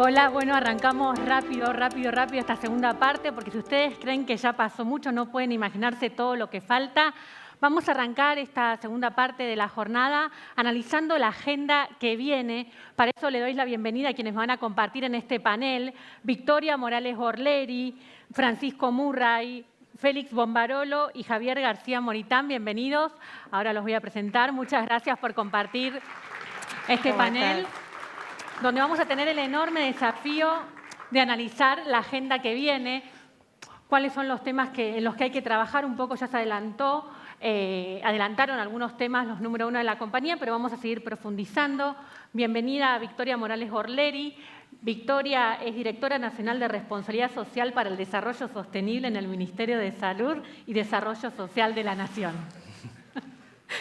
Hola, bueno, arrancamos rápido esta segunda parte, porque si ustedes creen que ya pasó mucho, no pueden imaginarse todo lo que falta. Vamos a arrancar esta segunda parte de la jornada analizando la agenda que viene. Para eso le doy la bienvenida a quienes van a compartir en este panel. Victoria Morales Gorleri, Francisco Murray, Félix Bombarolo y Javier García Moritán. Bienvenidos. Ahora los voy a presentar. Muchas gracias por compartir este panel, donde vamos a tener el enorme desafío de analizar la agenda que viene, cuáles son los temas en los que hay que trabajar. Un poco ya se adelantaron algunos temas, los número uno de la compañía, pero vamos a seguir profundizando. Bienvenida a Victoria Morales Gorleri. Victoria es Directora Nacional de Responsabilidad Social para el Desarrollo Sostenible en el Ministerio de Salud y Desarrollo Social de la Nación.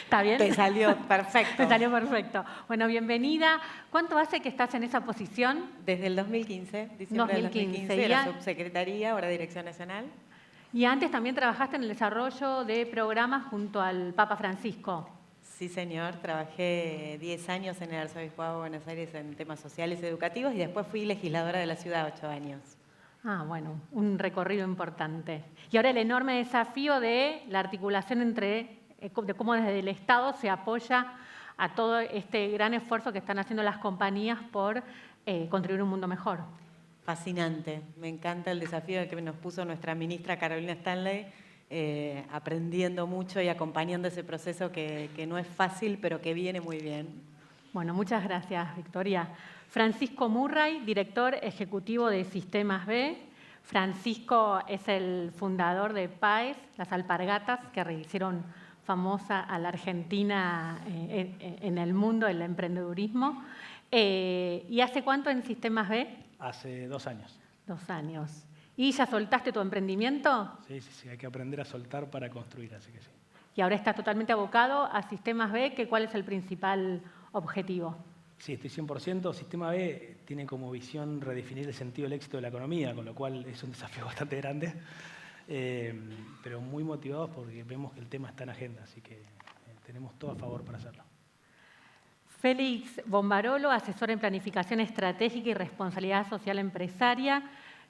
¿Está bien? Te salió perfecto. Te salió perfecto. Bueno, bienvenida. ¿Cuánto hace que estás en esa posición? Desde el 2015, diciembre del 2015, era subsecretaría, ahora Dirección Nacional. Y antes también trabajaste en el desarrollo de programas junto al Papa Francisco. Sí, señor. Trabajé 10 años en el Arzobispado de Buenos Aires en temas sociales y educativos y después fui legisladora de la ciudad 8 años. Ah, bueno, un recorrido importante. Y ahora el enorme desafío de la articulación de cómo desde el Estado se apoya a todo este gran esfuerzo que están haciendo las compañías por construir un mundo mejor. Fascinante. Me encanta el desafío que nos puso nuestra ministra Carolina Stanley, aprendiendo mucho y acompañando ese proceso que no es fácil, pero que viene muy bien. Bueno, muchas gracias, Victoria. Francisco Murray, director ejecutivo de Sistemas B. Francisco es el fundador de PAES, las alpargatas, que hicieron famosa a la Argentina en el mundo del emprendedurismo. ¿Y hace cuánto en Sistemas B? Hace 2 años. 2 años. ¿Y ya soltaste tu emprendimiento? Sí, hay que aprender a soltar para construir, así que sí. Y ahora estás totalmente abocado a Sistemas B, ¿cuál es el principal objetivo? Sí, estoy 100%. Sistema B tiene como visión redefinir el sentido del éxito de la economía, con lo cual es un desafío bastante grande, pero muy motivados porque vemos que el tema está en agenda, así que tenemos todo a favor para hacerlo. Félix Bombarolo, asesor en planificación estratégica y responsabilidad social empresaria.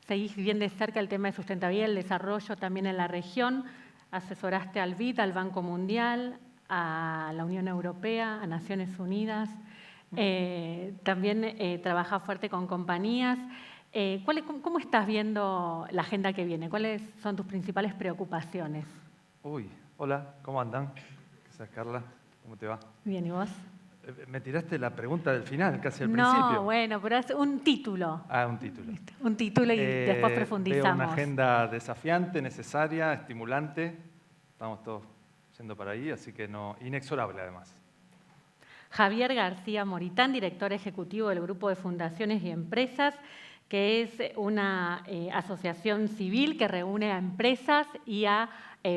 Seguís bien de cerca el tema de sustentabilidad y el desarrollo también en la región. Asesoraste al BID, al Banco Mundial, a la Unión Europea, a Naciones Unidas. También trabajás fuerte con compañías. ¿Cómo estás viendo la agenda que viene? ¿Cuáles son tus principales preocupaciones? Hola, ¿cómo andan? ¿Qué tal, Carla? ¿Cómo te va? Bien, ¿y vos? Me tiraste la pregunta del final, casi al principio. No, bueno, pero es un título. Ah, un título. Un título y después profundizamos. Veo una agenda desafiante, necesaria, estimulante. Estamos todos yendo para ahí, así que inexorable además. Javier García Moritán, director ejecutivo del Grupo de Fundaciones y Empresas, que es una asociación civil que reúne a empresas y a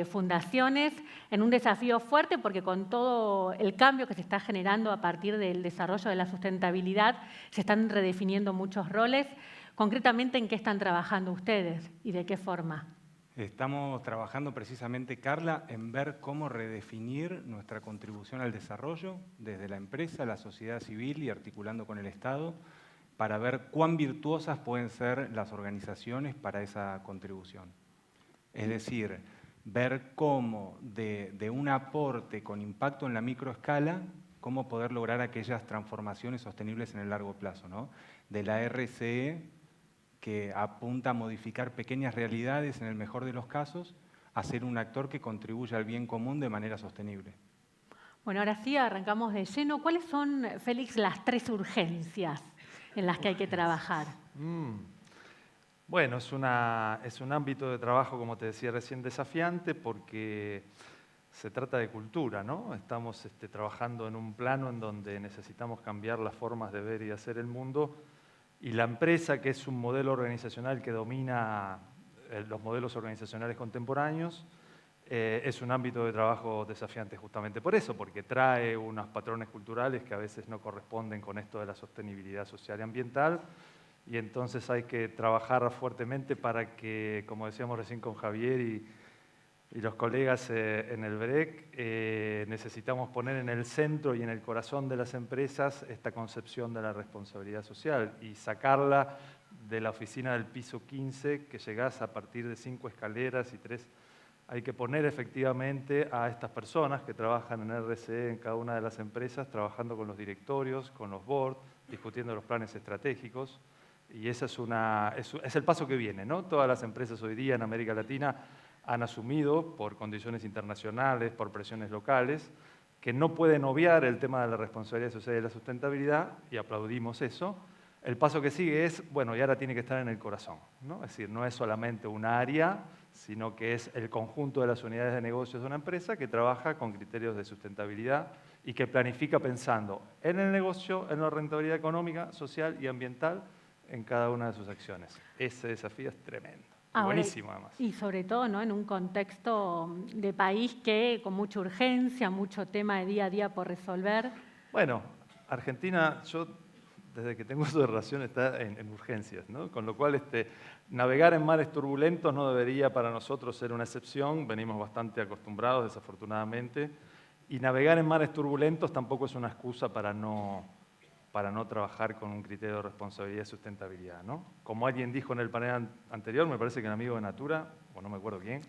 fundaciones en un desafío fuerte, porque con todo el cambio que se está generando a partir del desarrollo de la sustentabilidad, se están redefiniendo muchos roles. Concretamente, ¿en qué están trabajando ustedes y de qué forma? Estamos trabajando precisamente, Carla, en ver cómo redefinir nuestra contribución al desarrollo desde la empresa, la sociedad civil y articulando con el Estado, para ver cuán virtuosas pueden ser las organizaciones para esa contribución. Es decir, ver cómo de un aporte con impacto en la microescala, cómo poder lograr aquellas transformaciones sostenibles en el largo plazo, ¿no? De la RCE, que apunta a modificar pequeñas realidades en el mejor de los casos, a ser un actor que contribuya al bien común de manera sostenible. Bueno, ahora sí, arrancamos de lleno. ¿Cuáles son, Félix, las 3 urgencias en las que hay que trabajar? Bueno, es un ámbito de trabajo, como te decía recién, desafiante porque se trata de cultura, ¿no? Estamos trabajando en un plano en donde necesitamos cambiar las formas de ver y hacer el mundo, y la empresa, que es un modelo organizacional que domina los modelos organizacionales contemporáneos, es un ámbito de trabajo desafiante justamente por eso, porque trae unos patrones culturales que a veces no corresponden con esto de la sostenibilidad social y ambiental, y entonces hay que trabajar fuertemente para que, como decíamos recién con Javier, y los colegas en el BREC, necesitamos poner en el centro y en el corazón de las empresas esta concepción de la responsabilidad social y sacarla de la oficina del piso 15, que llegás a partir de 5 escaleras y 3. Hay que poner efectivamente a estas personas que trabajan en RSE en cada una de las empresas, trabajando con los directorios, con los boards, discutiendo los planes estratégicos. Y ese es el paso que viene, ¿no? Todas las empresas hoy día en América Latina han asumido, por condiciones internacionales, por presiones locales, que no pueden obviar el tema de la responsabilidad social y la sustentabilidad, y aplaudimos eso. El paso que sigue es, bueno, y ahora tiene que estar en el corazón, ¿no? Es decir, no es solamente un área, sino que es el conjunto de las unidades de negocios de una empresa que trabaja con criterios de sustentabilidad y que planifica pensando en el negocio, en la rentabilidad económica, social y ambiental en cada una de sus acciones. Ese desafío es tremendo. Buenísimo, además. Y sobre todo, ¿no?, en un contexto de país que con mucha urgencia, mucho tema de día a día por resolver. Bueno, Argentina, yo desde que tengo uso de razón está en urgencias, ¿no? Con lo cual navegar en mares turbulentos no debería para nosotros ser una excepción, venimos bastante acostumbrados desafortunadamente, y navegar en mares turbulentos tampoco es una excusa para no trabajar con un criterio de responsabilidad y sustentabilidad, ¿no? Como alguien dijo en el panel anterior, me parece que el amigo de Natura, o no me acuerdo quién,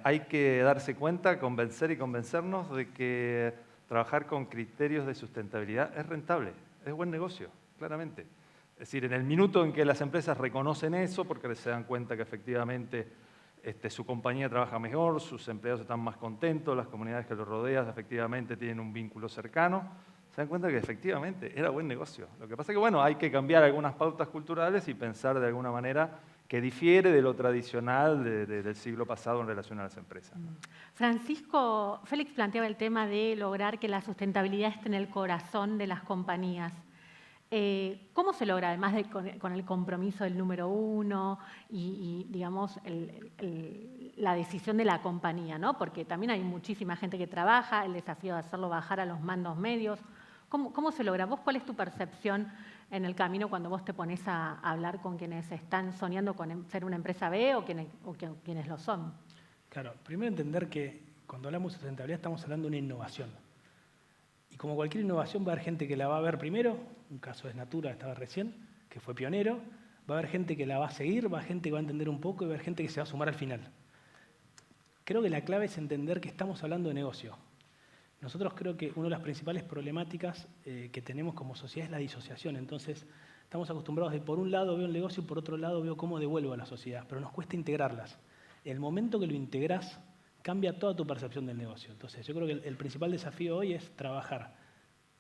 hay que darse cuenta, convencer y convencernos de que trabajar con criterios de sustentabilidad es rentable, es buen negocio, claramente. Es decir, en el minuto en que las empresas reconocen eso, porque se dan cuenta que efectivamente su compañía trabaja mejor, sus empleados están más contentos, las comunidades que los rodean efectivamente tienen un vínculo cercano, se dan cuenta que efectivamente era buen negocio. Lo que pasa es que, bueno, hay que cambiar algunas pautas culturales y pensar de alguna manera que difiere de lo tradicional del siglo pasado en relación a las empresas, ¿no? Francisco, Félix planteaba el tema de lograr que la sustentabilidad esté en el corazón de las compañías. ¿Cómo se logra, además de con el compromiso del número 1 y digamos, la decisión de la compañía, ¿no? Porque también hay muchísima gente que trabaja, el desafío de hacerlo bajar a los mandos medios. ¿Cómo se logra? ¿Vos cuál es tu percepción en el camino cuando vos te pones a hablar con quienes están soñando con ser una empresa B o quienes lo son? Claro, primero entender que cuando hablamos de sustentabilidad estamos hablando de una innovación. Y como cualquier innovación va a haber gente que la va a ver primero, un caso es Natura, estaba recién, que fue pionero, va a haber gente que la va a seguir, va a haber gente que va a entender un poco y va a haber gente que se va a sumar al final. Creo que la clave es entender que estamos hablando de negocio. Nosotros creo que una de las principales problemáticas que tenemos como sociedad es la disociación. Entonces, estamos acostumbrados de por un lado veo el negocio y por otro lado veo cómo devuelvo a la sociedad, pero nos cuesta integrarlas. El momento que lo integras, cambia toda tu percepción del negocio. Entonces, yo creo que el principal desafío hoy es trabajar,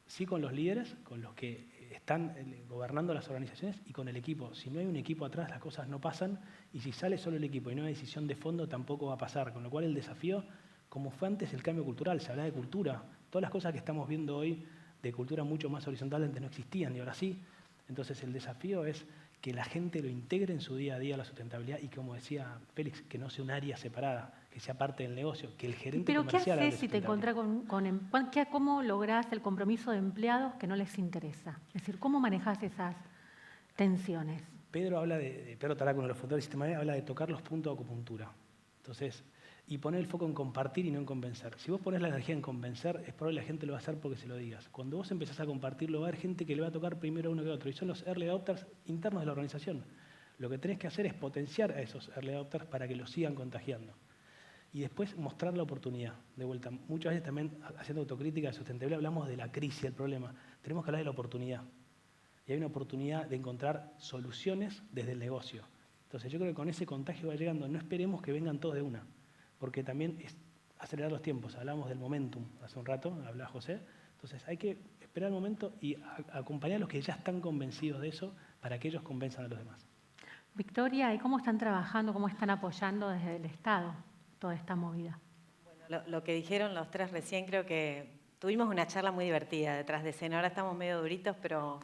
sí, con los líderes, con los que están gobernando las organizaciones y con el equipo. Si no hay un equipo atrás, las cosas no pasan, y si sale solo el equipo y no hay decisión de fondo, tampoco va a pasar. Con lo cual, el desafío, como fue antes el cambio cultural, se habla de cultura. Todas las cosas que estamos viendo hoy de cultura mucho más horizontal antes no existían y ahora sí. Entonces, el desafío es que la gente lo integre en su día a día la sustentabilidad y, como decía Félix, que no sea un área separada, que sea parte del negocio, que el gerente comercial... ¿Pero qué haces si te encontrás cómo lográs el compromiso de empleados que no les interesa? Es decir, ¿cómo manejás esas tensiones? Pedro Taraco, uno de los fundadores del Sistema B, habla de tocar los puntos de acupuntura. Entonces, y poner el foco en compartir y no en convencer. Si vos pones la energía en convencer, es probable que la gente lo va a hacer porque se lo digas. Cuando vos empezás a compartirlo, va a haber gente que le va a tocar primero a uno que a otro. Y son los early adopters internos de la organización. Lo que tenés que hacer es potenciar a esos early adopters para que los sigan contagiando. Y después mostrar la oportunidad. De vuelta, muchas veces también haciendo autocrítica de sustentabilidad hablamos de la crisis, del problema. Tenemos que hablar de la oportunidad. Y hay una oportunidad de encontrar soluciones desde el negocio. Entonces yo creo que con ese contagio va llegando. No esperemos que vengan todos de una. Porque también es acelerar los tiempos. Hablamos del momentum hace un rato, hablaba José. Entonces hay que esperar el momento y acompañar a los que ya están convencidos de eso para que ellos convenzan a los demás. Victoria, ¿y cómo están trabajando, cómo están apoyando desde el Estado toda esta movida? Bueno, lo que dijeron los tres recién, creo que tuvimos una charla muy divertida detrás de escena. Ahora estamos medio duritos, pero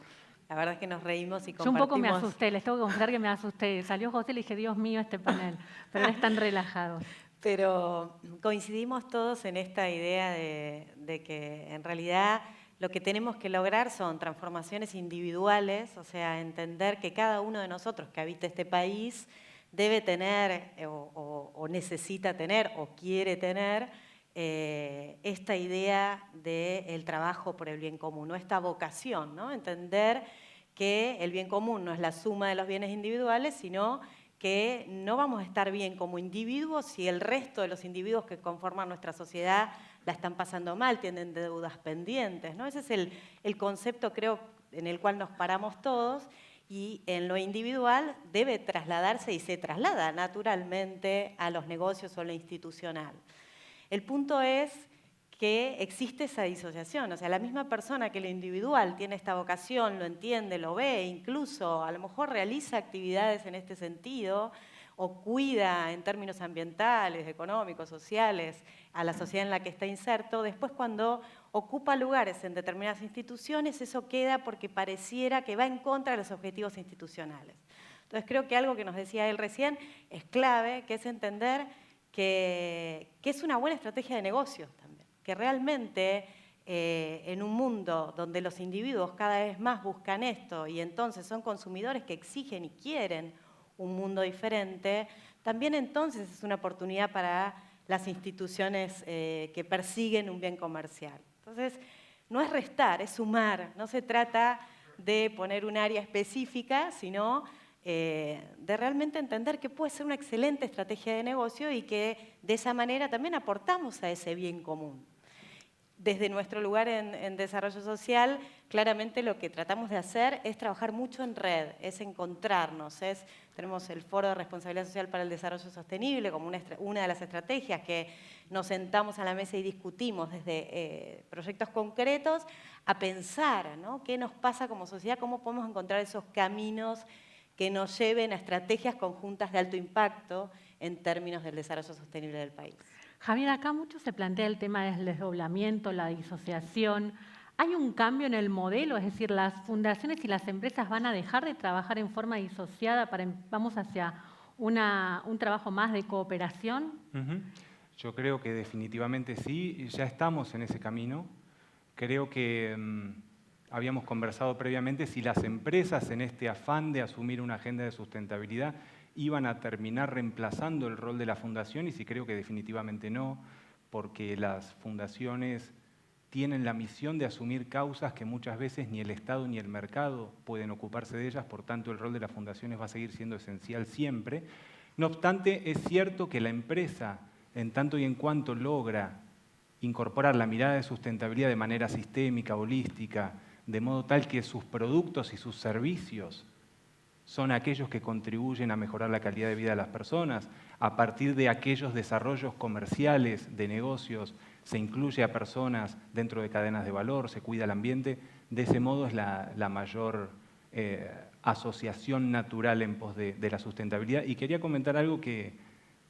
la verdad es que nos reímos y compartimos. Yo un poco me asusté, les tengo que confesar que me asusté. Salió José y le dije, Dios mío, este panel. Pero ahora están relajados. Pero coincidimos todos en esta idea de que en realidad lo que tenemos que lograr son transformaciones individuales, o sea, entender que cada uno de nosotros que habita este país debe tener o necesita tener o quiere tener esta idea del trabajo por el bien común, o esta vocación, ¿no? Entender que el bien común no es la suma de los bienes individuales, sino que no vamos a estar bien como individuos si el resto de los individuos que conforman nuestra sociedad la están pasando mal, tienen deudas pendientes, ¿no? Ese es el concepto, creo, en el cual nos paramos todos, y en lo individual debe trasladarse y se traslada naturalmente a los negocios o a lo institucional. El punto es que existe esa disociación, o sea, la misma persona que lo individual tiene esta vocación, lo entiende, lo ve, incluso a lo mejor realiza actividades en este sentido o cuida en términos ambientales, económicos, sociales, a la sociedad en la que está inserto, después cuando ocupa lugares en determinadas instituciones, eso queda porque pareciera que va en contra de los objetivos institucionales. Entonces creo que algo que nos decía él recién es clave, que es entender que es una buena estrategia de negocios también, que realmente en un mundo donde los individuos cada vez más buscan esto y entonces son consumidores que exigen y quieren un mundo diferente, también entonces es una oportunidad para las instituciones que persiguen un bien comercial. Entonces, no es restar, es sumar, no se trata de poner un área específica, sino de realmente entender que puede ser una excelente estrategia de negocio y que de esa manera también aportamos a ese bien común. Desde nuestro lugar en desarrollo social, claramente lo que tratamos de hacer es trabajar mucho en red, es encontrarnos. Tenemos el Foro de Responsabilidad Social para el Desarrollo Sostenible como una de las estrategias que nos sentamos a la mesa y discutimos desde proyectos concretos a pensar, ¿no? ¿Qué nos pasa como sociedad? ¿Cómo podemos encontrar esos caminos que nos lleven a estrategias conjuntas de alto impacto en términos del desarrollo sostenible del país? Javier, acá mucho se plantea el tema del desdoblamiento, la disociación. ¿Hay un cambio en el modelo? Es decir, ¿las fundaciones y las empresas van a dejar de trabajar en forma disociada vamos hacia un trabajo más de cooperación? Yo creo que definitivamente sí, ya estamos en ese camino. Creo que habíamos conversado previamente si las empresas en este afán de asumir una agenda de sustentabilidad iban a terminar reemplazando el rol de la fundación, y sí creo que definitivamente no, porque las fundaciones tienen la misión de asumir causas que muchas veces ni el Estado ni el mercado pueden ocuparse de ellas, por tanto el rol de las fundaciones va a seguir siendo esencial siempre. No obstante, es cierto que la empresa, en tanto y en cuanto logra incorporar la mirada de sustentabilidad de manera sistémica, holística, de modo tal que sus productos y sus servicios son aquellos que contribuyen a mejorar la calidad de vida de las personas, a partir de aquellos desarrollos comerciales, de negocios, se incluye a personas dentro de cadenas de valor, se cuida el ambiente, de ese modo es la mayor asociación natural en pos de la sustentabilidad. Y quería comentar algo que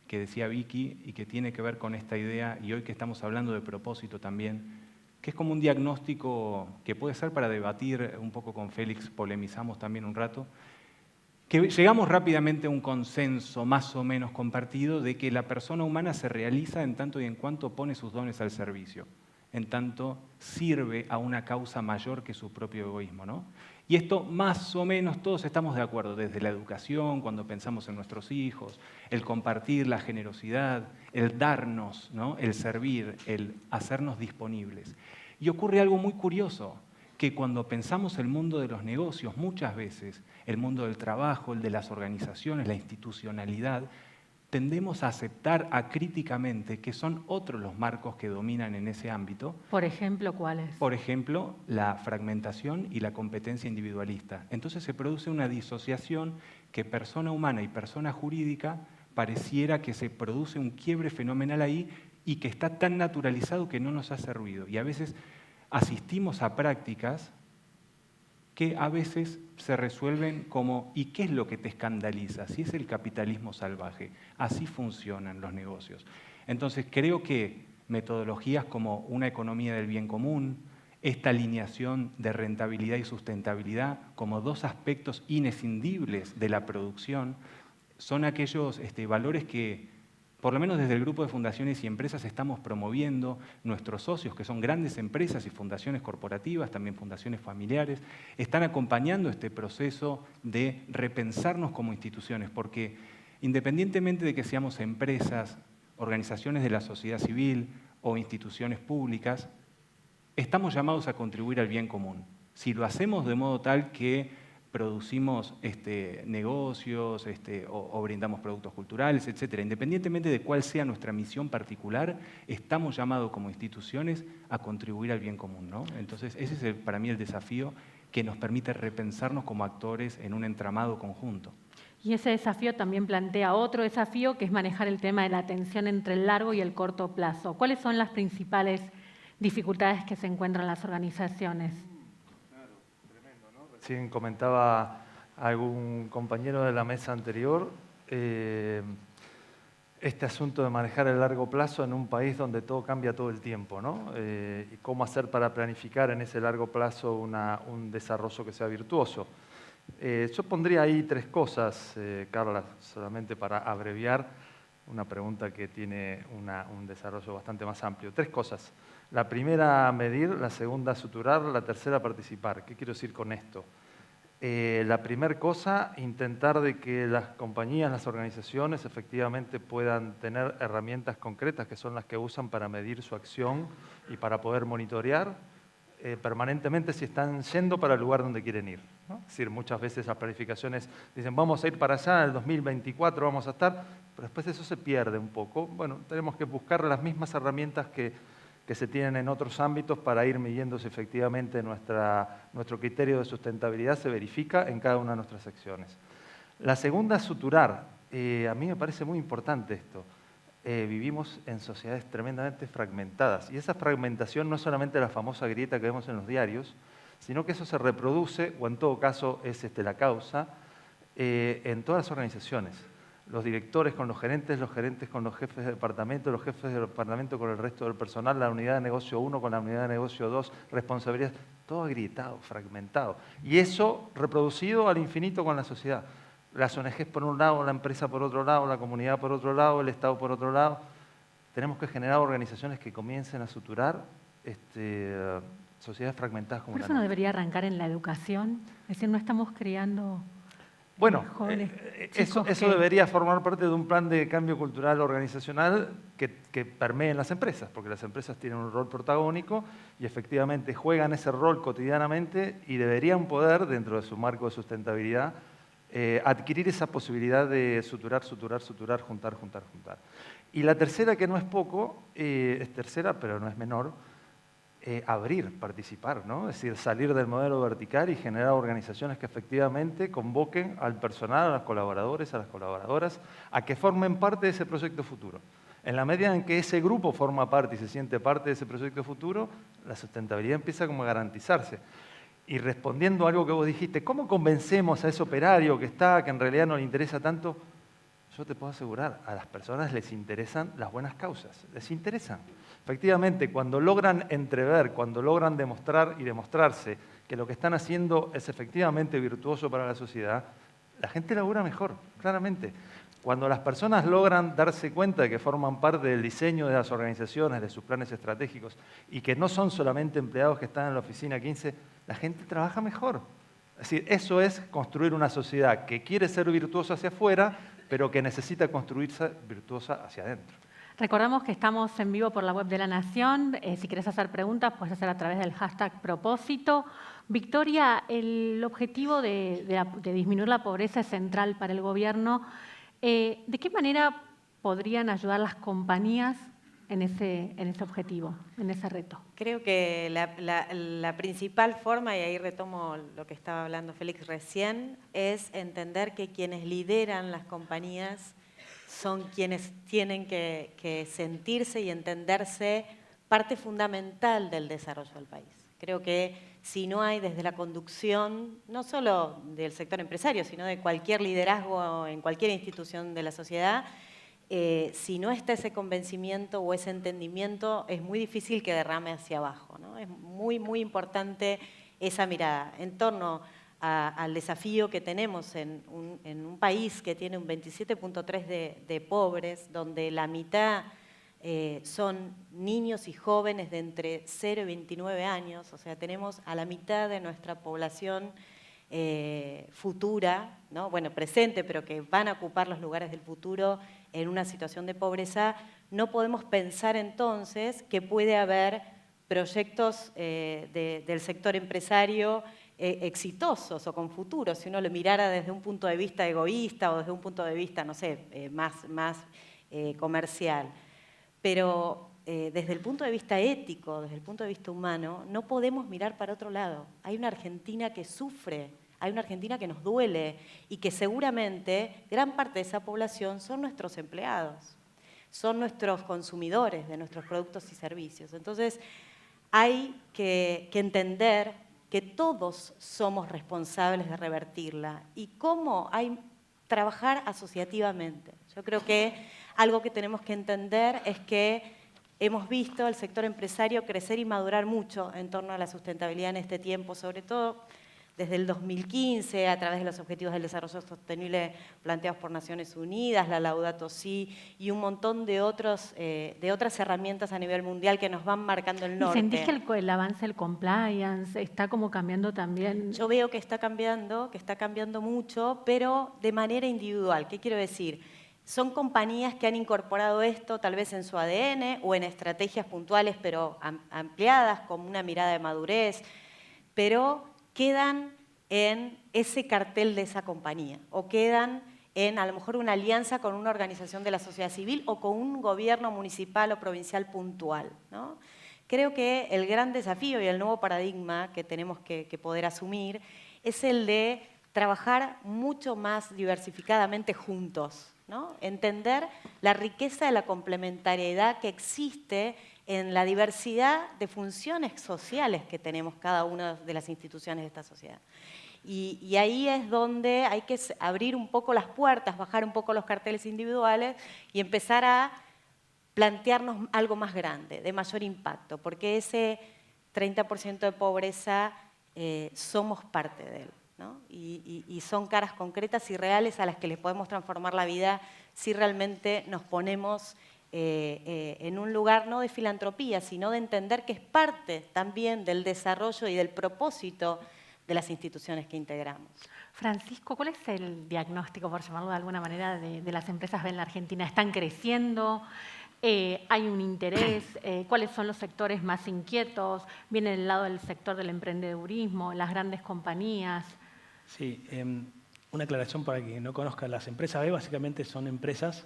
decía Vicky y que tiene que ver con esta idea, y hoy que estamos hablando de propósito también, que es como un diagnóstico que puede ser para debatir un poco con Félix, polemizamos también un rato, que llegamos rápidamente a un consenso más o menos compartido de que la persona humana se realiza en tanto y en cuanto pone sus dones al servicio, en tanto sirve a una causa mayor que su propio egoísmo, ¿no? Y esto más o menos todos estamos de acuerdo, desde la educación, cuando pensamos en nuestros hijos, el compartir, la generosidad, el darnos, ¿no? El servir, el hacernos disponibles. Y ocurre algo muy curioso, que cuando pensamos el mundo de los negocios, muchas veces el mundo del trabajo, el de las organizaciones, la institucionalidad, tendemos a aceptar acríticamente que son otros los marcos que dominan en ese ámbito. Por ejemplo, ¿cuáles? Por ejemplo, la fragmentación y la competencia individualista. Entonces se produce una disociación que persona humana y persona jurídica pareciera que se produce un quiebre fenomenal ahí y que está tan naturalizado que no nos hace ruido. Y a veces asistimos a prácticas que a veces se resuelven como ¿y qué es lo que te escandaliza? Si es el capitalismo salvaje, así funcionan los negocios. Entonces creo que metodologías como una economía del bien común, esta alineación de rentabilidad y sustentabilidad como dos aspectos inescindibles de la producción, son aquellos valores que por lo menos desde el grupo de fundaciones y empresas estamos promoviendo. Nuestros socios, que son grandes empresas y fundaciones corporativas, también fundaciones familiares, están acompañando este proceso de repensarnos como instituciones, porque Independientemente de que seamos empresas, organizaciones de la sociedad civil o instituciones públicas, estamos llamados a contribuir al bien común. Si lo hacemos de modo tal que producimos negocios o brindamos productos culturales, etc., independientemente de cuál sea nuestra misión particular, estamos llamados como instituciones a contribuir al bien común, ¿no? Entonces, ese es para mí el desafío que nos permite repensarnos como actores en un entramado conjunto. Y ese desafío también plantea otro desafío, que es manejar el tema de la tensión entre el largo y el corto plazo. ¿Cuáles son las principales dificultades que se encuentran las organizaciones? Claro, tremendo, ¿no? Recién comentaba algún compañero de la mesa anterior este asunto de manejar el largo plazo en un país donde todo cambia todo el tiempo, ¿no? Y cómo hacer para planificar en ese largo plazo un desarrollo que sea virtuoso. Yo pondría ahí tres cosas, Carla, solamente para abreviar una pregunta que tiene un desarrollo bastante más amplio. Tres cosas. La primera, medir; la segunda, suturar; la tercera, participar. ¿Qué quiero decir con esto? La primera cosa, intentar de que las compañías, las organizaciones, efectivamente puedan tener herramientas concretas que son las que usan para medir su acción y para poder monitorear permanentemente si están yendo para el lugar donde quieren ir, ¿no? Es decir, muchas veces las planificaciones dicen vamos a ir para allá, en el 2024 vamos a estar, pero después eso se pierde un poco. Bueno, tenemos que buscar las mismas herramientas que se tienen en otros ámbitos para ir midiendo si efectivamente nuestro criterio de sustentabilidad se verifica en cada una de nuestras acciones. La segunda es suturar. A mí me parece muy importante esto. Vivimos en sociedades tremendamente fragmentadas y esa fragmentación no es solamente la famosa grieta que vemos en los diarios, sino que eso se reproduce, o en todo caso es la causa, en todas las organizaciones. Los directores con los gerentes con los jefes de departamento, los jefes de departamento con el resto del personal, la unidad de negocio 1 con la unidad de negocio 2, responsabilidades, todo agrietado, fragmentado. Y eso reproducido al infinito con la sociedad. Las ONGs por un lado, la empresa por otro lado, la comunidad por otro lado, el Estado por otro lado. Tenemos que generar organizaciones que comiencen a suturar sociedades fragmentadas como ¿Por la eso no nuestra. debería arrancar en la educación? Es decir, no estamos creando Bueno, mejores eso chicos que... debería formar parte de un plan de cambio cultural organizacional que permee en las empresas, porque las empresas tienen un rol protagónico y efectivamente juegan ese rol cotidianamente y deberían poder, dentro de su marco de sustentabilidad, adquirir esa posibilidad de suturar, juntar. Y la tercera, que no es poco, es tercera, pero no es menor, abrir, participar, ¿no? Es decir, salir del modelo vertical y generar organizaciones que efectivamente convoquen al personal, a los colaboradores, a las colaboradoras, a que formen parte de ese proyecto futuro. En la medida en que ese grupo forma parte y se siente parte de ese proyecto futuro, la sustentabilidad empieza como a garantizarse. Y respondiendo a algo que vos dijiste, ¿cómo convencemos a ese operario que en realidad no le interesa tanto? Yo te puedo asegurar, a las personas les interesan las buenas causas, les interesan. Efectivamente, cuando logran entrever, cuando logran demostrar y demostrarse que lo que están haciendo es efectivamente virtuoso para la sociedad, la gente labura mejor, claramente. Cuando las personas logran darse cuenta de que forman parte del diseño de las organizaciones, de sus planes estratégicos, y que no son solamente empleados que están en la oficina 15, la gente trabaja mejor. Es decir, eso es construir una sociedad que quiere ser virtuosa hacia afuera, pero que necesita construirse virtuosa hacia adentro. Recordamos que estamos en vivo por la web de La Nación. Si querés hacer preguntas, puedes hacer a través del hashtag propósito. Victoria, el objetivo de disminuir la pobreza es central para el gobierno. ¿De qué manera podrían ayudar las compañías en ese objetivo, en ese reto? Creo que la principal forma, y ahí retomo lo que estaba hablando Félix recién, es entender que quienes lideran las compañías son quienes tienen que sentirse y entenderse parte fundamental del desarrollo del país. Creo que si no hay desde la conducción, no solo del sector empresario, sino de cualquier liderazgo en cualquier institución de la sociedad, si no está ese convencimiento o ese entendimiento, es muy difícil que derrame hacia abajo, ¿no? Es muy, muy importante esa mirada en torno al desafío que tenemos en un país que tiene un 27.3 de pobres, donde la mitad son niños y jóvenes de entre 0 y 29 años, o sea, tenemos a la mitad de nuestra población futura, ¿no? Bueno, presente, pero que van a ocupar los lugares del futuro en una situación de pobreza, no podemos pensar entonces que puede haber proyectos del sector empresario exitosos o con futuro, si uno lo mirara desde un punto de vista egoísta o desde un punto de vista, no sé, más comercial. Pero desde el punto de vista ético, desde el punto de vista humano, no podemos mirar para otro lado. Hay una Argentina que sufre, hay una Argentina que nos duele y que seguramente gran parte de esa población son nuestros empleados, son nuestros consumidores de nuestros productos y servicios. Entonces, hay que entender que todos somos responsables de revertirla y cómo hay trabajar asociativamente. Yo creo que algo que tenemos que entender es que hemos visto al sector empresario crecer y madurar mucho en torno a la sustentabilidad en este tiempo, sobre todo desde el 2015, a través de los Objetivos del Desarrollo Sostenible planteados por Naciones Unidas, la Laudato Si y un montón de otras herramientas a nivel mundial que nos van marcando el norte. ¿Y sentís que el avance del compliance está como cambiando también? Yo veo que está cambiando mucho, pero de manera individual. ¿Qué quiero decir? Son compañías que han incorporado esto tal vez en su ADN o en estrategias puntuales, pero ampliadas, con una mirada de madurez, pero quedan en ese cartel de esa compañía o quedan en a lo mejor una alianza con una organización de la sociedad civil o con un gobierno municipal o provincial puntual, ¿no? Creo que el gran desafío y el nuevo paradigma que tenemos que poder asumir es el de trabajar mucho más diversificadamente juntos, ¿no? Entender la riqueza de la complementariedad que existe en la diversidad de funciones sociales que tenemos cada una de las instituciones de esta sociedad. Y ahí es donde hay que abrir un poco las puertas, bajar un poco los carteles individuales y empezar a plantearnos algo más grande, de mayor impacto, porque ese 30% de pobreza somos parte de él, ¿no? Y son caras concretas y reales a las que les podemos transformar la vida si realmente nos ponemos en un lugar no de filantropía, sino de entender que es parte también del desarrollo y del propósito de las instituciones que integramos. Francisco, ¿cuál es el diagnóstico, por llamarlo de alguna manera, de las empresas B en la Argentina? ¿Están creciendo? ¿Hay un interés? ¿Cuáles son los sectores más inquietos? ¿Viene del lado del sector del emprendedurismo, las grandes compañías? Sí, una aclaración para que no conozcan. Las empresas B básicamente son empresas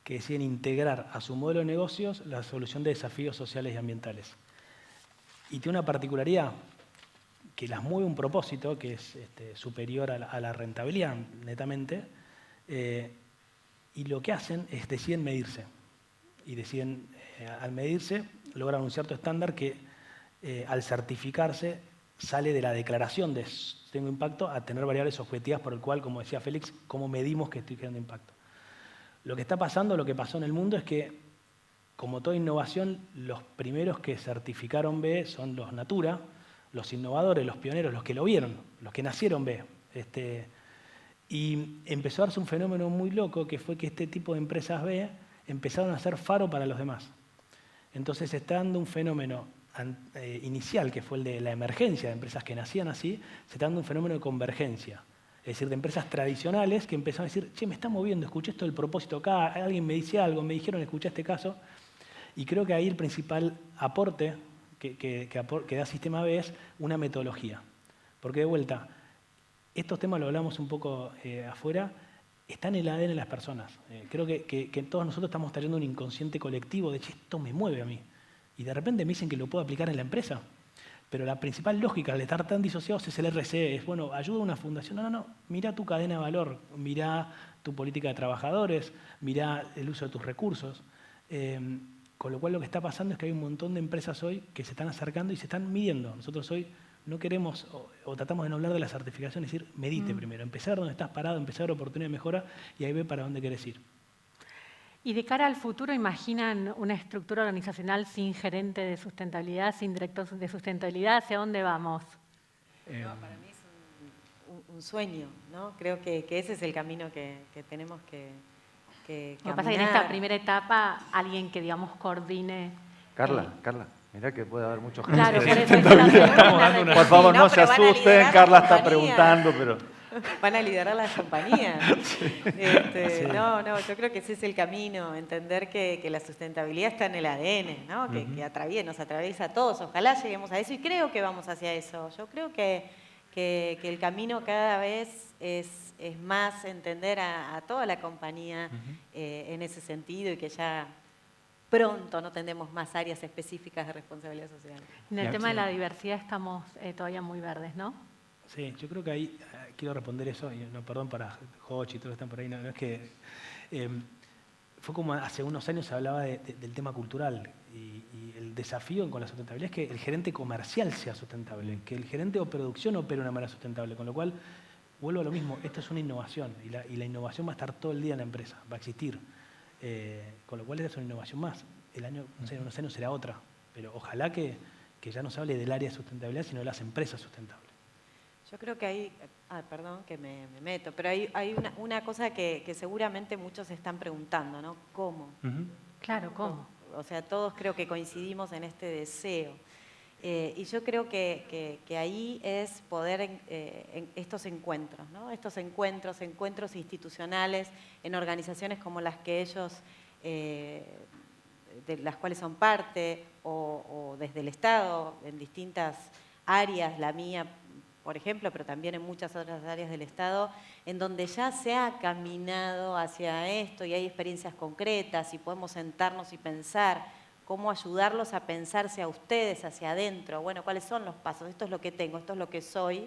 que deciden integrar a su modelo de negocios la solución de desafíos sociales y ambientales. Y tiene una particularidad que las mueve un propósito que es superior a la rentabilidad, netamente, y lo que hacen es deciden medirse. Y deciden, al medirse, logran un cierto estándar que al certificarse sale de la declaración de tengo impacto a tener variables objetivas por el cual, como decía Félix, cómo medimos que estoy generando impacto. Lo que está pasando, lo que pasó en el mundo es que, como toda innovación, los primeros que certificaron B son los Natura, los innovadores, los pioneros, los que lo vieron, los que nacieron B. Y empezó a darse un fenómeno muy loco, que fue que este tipo de empresas B empezaron a ser faro para los demás. Entonces se está dando un fenómeno inicial, que fue el de la emergencia de empresas que nacían así, se está dando un fenómeno de convergencia. Es decir, de empresas tradicionales que empezaron a decir, che, me está moviendo, escuché esto del propósito acá, alguien me dice algo, me dijeron, escuché este caso. Y creo que ahí el principal aporte que da Sistema B es una metodología. Porque de vuelta, estos temas lo hablamos un poco afuera, están en el ADN de las personas. Creo que todos nosotros estamos trayendo un inconsciente colectivo de, che, esto me mueve a mí. Y de repente me dicen que lo puedo aplicar en la empresa. Pero la principal lógica al estar tan disociados es el RCE, es, bueno, ayuda a una fundación. No, mira tu cadena de valor, mira tu política de trabajadores, mira el uso de tus recursos. Con lo cual lo que está pasando es que hay un montón de empresas hoy que se están acercando y se están midiendo. Nosotros hoy no queremos, o tratamos de no hablar de la certificación, es decir, medite primero, empezar donde estás parado, empezar oportunidad de mejora y ahí ve para dónde querés ir. Y de cara al futuro, ¿imaginan una estructura organizacional sin gerente de sustentabilidad, sin director de sustentabilidad? ¿Hacia dónde vamos? No, para mí es un sueño, ¿no? Creo que ese es el camino que tenemos que Lo que pasa es que en esta primera etapa, alguien que, digamos, coordine... Carla, Mirá que puede haber muchos Claro, gente. por eso es la segunda. Por favor, Sí, no no, se pero van a asusten, liderar Carla la está compañía. preguntando, pero... Van a liderar las compañías. No, yo creo que ese es el camino, entender que la sustentabilidad está en el ADN, ¿no? Que nos atraviesa a todos. Ojalá lleguemos a eso y creo que vamos hacia eso. Yo creo que el camino cada vez es más entender a toda la compañía en ese sentido y que ya pronto no tendremos más áreas específicas de responsabilidad social. En el tema de la diversidad estamos todavía muy verdes, ¿no? Sí, yo creo que ahí quiero responder eso, y no, perdón para Jochi y todos los que están por ahí, no es que... fue como hace unos años se hablaba del tema cultural y el desafío con la sustentabilidad es que el gerente comercial sea sustentable, que el gerente o producción opere de una manera sustentable, con lo cual, vuelvo a lo mismo, esto es una innovación y la innovación va a estar todo el día en la empresa, va a existir, con lo cual esta es una innovación más. El año, no sé, en unos años será otra, pero ojalá que ya no se hable del área de sustentabilidad, sino de las empresas sustentables. Yo creo que hay, perdón que me meto, pero hay una cosa que seguramente muchos se están preguntando, ¿no? ¿Cómo? Claro, ¿cómo? O sea, todos creo que coincidimos en este deseo. Y yo creo que ahí es poder en estos encuentros, ¿no? Estos encuentros institucionales en organizaciones como las que ellos, de las cuales son parte, o desde el Estado, en distintas áreas, la mía, por ejemplo, pero también en muchas otras áreas del Estado, en donde ya se ha caminado hacia esto y hay experiencias concretas y podemos sentarnos y pensar cómo ayudarlos a pensarse a ustedes hacia adentro. Bueno, ¿cuáles son los pasos? Esto es lo que tengo, esto es lo que soy,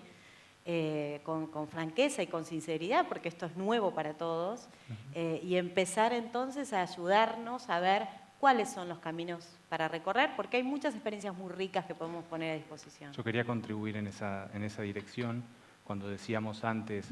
con franqueza y con sinceridad, porque esto es nuevo para todos, y empezar entonces a ayudarnos a ver cuáles son los caminos para recorrer, porque hay muchas experiencias muy ricas que podemos poner a disposición. Yo quería contribuir en esa dirección cuando decíamos antes,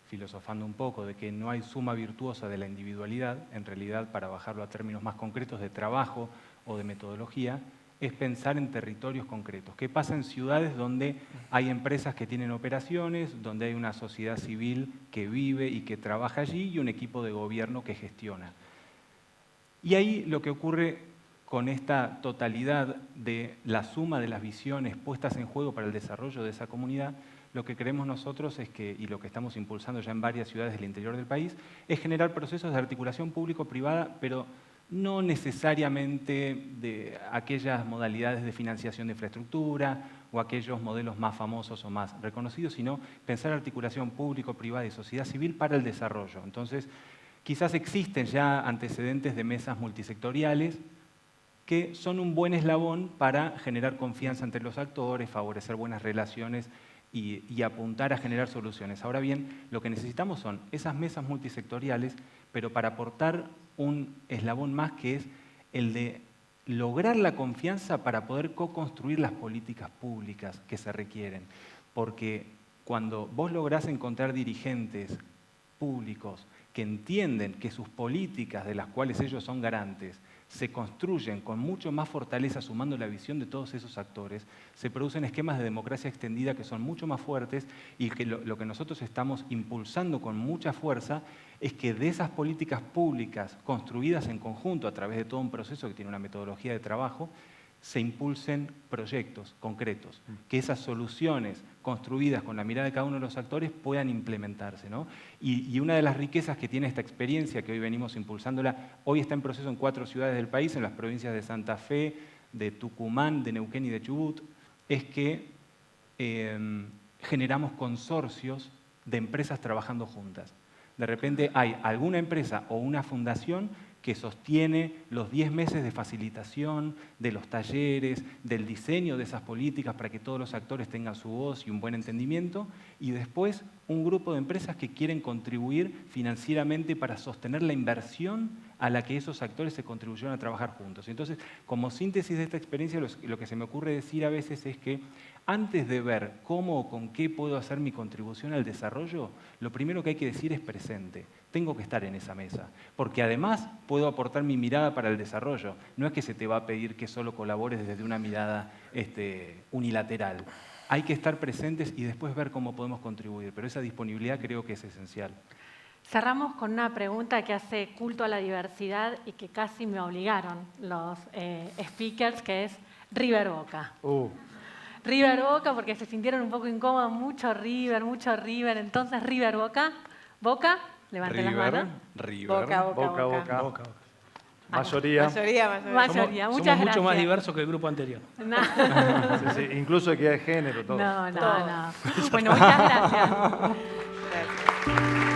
filosofando un poco, de que no hay suma virtuosa de la individualidad, en realidad, para bajarlo a términos más concretos de trabajo o de metodología, es pensar en territorios concretos. ¿Qué pasa en ciudades donde hay empresas que tienen operaciones, donde hay una sociedad civil que vive y que trabaja allí y un equipo de gobierno que gestiona? Y ahí lo que ocurre con esta totalidad de la suma de las visiones puestas en juego para el desarrollo de esa comunidad, lo que creemos nosotros es que, y lo que estamos impulsando ya en varias ciudades del interior del país, es generar procesos de articulación público-privada, pero no necesariamente de aquellas modalidades de financiación de infraestructura o aquellos modelos más famosos o más reconocidos, sino pensar articulación público-privada y sociedad civil para el desarrollo. Entonces, quizás existen ya antecedentes de mesas multisectoriales que son un buen eslabón para generar confianza entre los actores, favorecer buenas relaciones y apuntar a generar soluciones. Ahora bien, lo que necesitamos son esas mesas multisectoriales, pero para aportar un eslabón más que es el de lograr la confianza para poder co-construir las políticas públicas que se requieren. Porque cuando vos lográs encontrar dirigentes públicos que entienden que sus políticas, de las cuales ellos son garantes, se construyen con mucho más fortaleza sumando la visión de todos esos actores, se producen esquemas de democracia extendida que son mucho más fuertes y que lo que nosotros estamos impulsando con mucha fuerza es que de esas políticas públicas construidas en conjunto a través de todo un proceso que tiene una metodología de trabajo, se impulsen proyectos concretos, que esas soluciones construidas con la mirada de cada uno de los actores puedan implementarse, ¿no? Y una de las riquezas que tiene esta experiencia, que hoy venimos impulsándola, hoy está en proceso en 4 ciudades del país, en las provincias de Santa Fe, de Tucumán, de Neuquén y de Chubut, es que generamos consorcios de empresas trabajando juntas. De repente hay alguna empresa o una fundación que sostiene los 10 meses de facilitación, de los talleres, del diseño de esas políticas para que todos los actores tengan su voz y un buen entendimiento, y después un grupo de empresas que quieren contribuir financieramente para sostener la inversión a la que esos actores se contribuyeron a trabajar juntos. Entonces, como síntesis de esta experiencia, lo que se me ocurre decir a veces es que antes de ver cómo o con qué puedo hacer mi contribución al desarrollo, lo primero que hay que decir es presente. Tengo que estar en esa mesa, porque además puedo aportar mi mirada para el desarrollo. No es que se te va a pedir que solo colabores desde una mirada unilateral. Hay que estar presentes y después ver cómo podemos contribuir, pero esa disponibilidad creo que es esencial. Cerramos con una pregunta que hace culto a la diversidad y que casi me obligaron los speakers, que es River Boca. River Boca porque se sintieron un poco incómodos, mucho River. Entonces, River Boca. Boca, levanten las manos. River. Boca. Mayoría. Mayoría, Somos muchas gracias. mucho más diversos que el grupo anterior. No, Sí, incluso equidad de género, todo. no. Bueno, muchas gracias. Gracias.